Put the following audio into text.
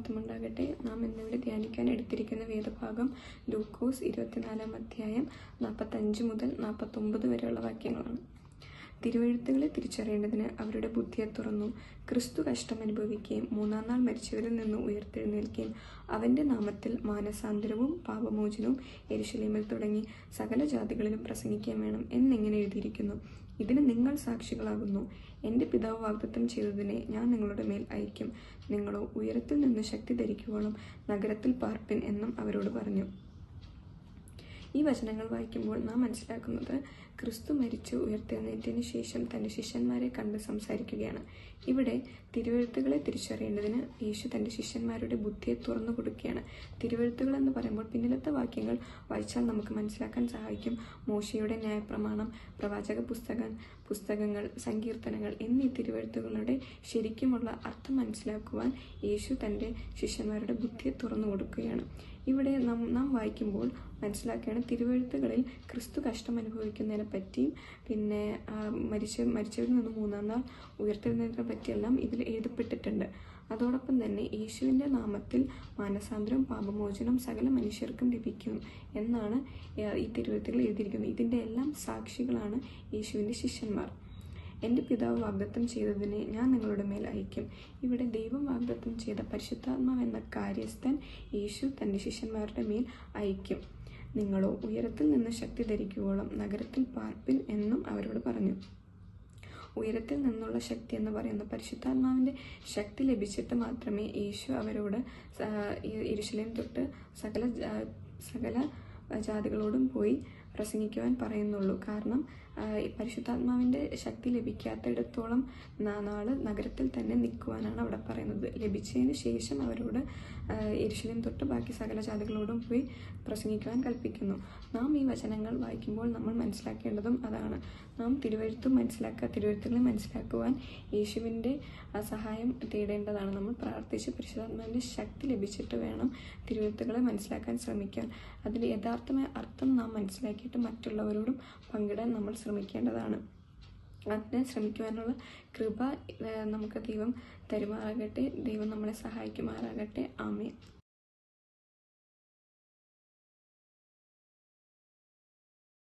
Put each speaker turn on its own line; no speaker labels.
മഹത്വമുണ്ടാകട്ടെ. നാം ഇന്നിവിടെ ധ്യാനിക്കാൻ എടുത്തിരിക്കുന്ന വേദഭാഗം ലൂക്കോസ് 24 45 മുതൽ 49 വരെയുള്ള വാക്യങ്ങളാണ്. തിരുവെഴുത്തുകളെ തിരിച്ചറിയേണ്ടതിന് അവരുടെ ബുദ്ധിയെ തുറന്നു. ക്രിസ്തു കഷ്ടം അനുഭവിക്കുകയും 3-ാം നാൾ മരിച്ചവരിൽ നിന്ന് ഉയർത്തെഴുന്നേൽക്കുകയും അവൻ്റെ നാമത്തിൽ മാനസാന്തരവും പാപമോചനവും യെരുശലേമിൽ തുടങ്ങി സകല ജാതികളിലും പ്രസംഗിക്കുകയും വേണം എന്നിങ്ങനെ എഴുതിയിരിക്കുന്നു. ഇതിന് നിങ്ങൾ സാക്ഷികളാകുന്നു. എൻ്റെ പിതാവ് വാഗ്ദത്തം ചെയ്തതിനെ ഞാൻ നിങ്ങളുടെ മേൽ അയക്കും. നിങ്ങളോ ഉയരത്തിൽ നിന്ന് ശക്തി ധരിക്കുവോളം നഗരത്തിൽ പാർപ്പിൻ എന്നും അവരോട് പറഞ്ഞു. ഈ വചനങ്ങൾ വായിക്കുമ്പോൾ നാം മനസ്സിലാക്കുന്നത് ക്രിസ്തു മരിച്ചു ഉയർത്തെഴുന്നേറ്റതിന് ശേഷം തൻ്റെ ശിഷ്യന്മാരെ കണ്ട് സംസാരിക്കുകയാണ്. ഇവിടെ തിരുവെഴുത്തുകളെ തിരിച്ചറിയേണ്ടതിന് യേശു തൻ്റെ ശിഷ്യന്മാരുടെ ബുദ്ധിയെ തുറന്നു കൊടുക്കുകയാണ്. തിരുവെഴുത്തുകൾ എന്ന് പറയുമ്പോൾ പിന്നിലത്തെ വാക്യങ്ങൾ വായിച്ചാൽ നമുക്ക് മനസ്സിലാക്കാൻ സഹായിക്കും. മോശയുടെ ന്യായപ്രമാണം, പ്രവാചക പുസ്തകങ്ങൾ, സങ്കീർത്തനങ്ങൾ എന്നീ തിരുവെഴുത്തുകളുടെ ശരിക്കുമുള്ള അർത്ഥം മനസ്സിലാക്കുവാൻ യേശു തൻ്റെ ശിഷ്യന്മാരുടെ ബുദ്ധിയെ തുറന്നു കൊടുക്കുകയാണ്. ഇവിടെ നാം വായിക്കുമ്പോൾ മനസ്സിലാക്കുകയാണ് തിരുവെഴുത്തുകളിൽ ക്രിസ്തു കഷ്ടം അനുഭവിക്കുന്നതിനെ പറ്റിയും പിന്നെ മരിച്ചവരിൽ നിന്ന് 3-ാം നാൾ ഉയർത്തെഴുന്നേൽപ്പിനെ പറ്റിയെല്ലാം ഇതിൽ എഴുതപ്പെട്ടിട്ടുണ്ട്. അതോടൊപ്പം തന്നെ യേശുവിൻ്റെ നാമത്തിൽ മാനസാന്തരവും പാപമോചനം സകല മനുഷ്യർക്കും ലഭിക്കും എന്നാണ് ഈ തിരുവെഴുത്തുകൾ എഴുതിയിരിക്കുന്നത്. ഇതിൻ്റെ എല്ലാം സാക്ഷികളാണ് യേശുവിൻ്റെ ശിഷ്യന്മാർ. എൻ്റെ പിതാവ് വാഗ്ദത്തം ചെയ്തതിനെ ഞാൻ നിങ്ങളുടെ മേൽ അയക്കും. ഇവിടെ ദൈവം വാഗ്ദത്തം ചെയ്ത പരിശുദ്ധാത്മാവ് എന്ന കാര്യസ്ഥൻ യേശു തൻ്റെ ശിഷ്യന്മാരുടെ മേൽ അയക്കും. നിങ്ങളോ ഉയരത്തിൽ നിന്ന് ശക്തി ധരിക്കുവോളം നഗരത്തിൽ പാർപ്പിൻ എന്നും അവരോട് പറഞ്ഞു. ഉയരത്തിൽ നിന്നുള്ള ശക്തി എന്ന് പറയുന്ന പരിശുദ്ധാത്മാവിൻ്റെ ശക്തി ലഭിച്ചിട്ട് മാത്രമേ യേശു അവരോട് യെരുശലേം തൊട്ട് സകല ജാതികളോടും പോയി പ്രസംഗിക്കുവാൻ പറയുന്നുള്ളൂ. കാരണം പരിശുദ്ധാത്മാവിൻ്റെ ശക്തി ലഭിക്കാത്തിടത്തോളം നാള് നഗരത്തിൽ തന്നെ നിൽക്കുവാനാണ് അവിടെ പറയുന്നത്. ലഭിച്ചതിന് ശേഷം അവരോട് യെരുശലേം തൊട്ട് ബാക്കി സകല ജാതികളോടും പോയി പ്രസംഗിക്കുവാൻ കൽപ്പിക്കുന്നു. നാം ഈ വചനങ്ങൾ വായിക്കുമ്പോൾ നമ്മൾ മനസ്സിലാക്കേണ്ടതും അതാണ്. നാം തിരുവെഴുത്തുകളെ മനസ്സിലാക്കുവാൻ യേശുവിൻ്റെ സഹായം തേടേണ്ടതാണ്. നമ്മൾ പ്രാർത്ഥിച്ച് പരിശുദ്ധാത്മാവിൻ്റെ ശക്തി ലഭിച്ചിട്ട് വേണം തിരുവെഴുത്തുകളെ മനസ്സിലാക്കാൻ ശ്രമിക്കാൻ. അതിൽ യഥാർത്ഥമായ അർത്ഥം നാം മനസ്സിലാക്കിയിട്ട് മറ്റുള്ളവരോടും പങ്കിടാൻ നമ്മൾ ശ്രമിക്കേണ്ടതാണ്. അതിനെ ശ്രമിക്കുവാനുള്ള കൃപ നമുക്ക് ദൈവം തരുമാറാകട്ടെ. ദൈവം നമ്മളെ സഹായിക്കുമാറാകട്ടെ. ആമേൻ.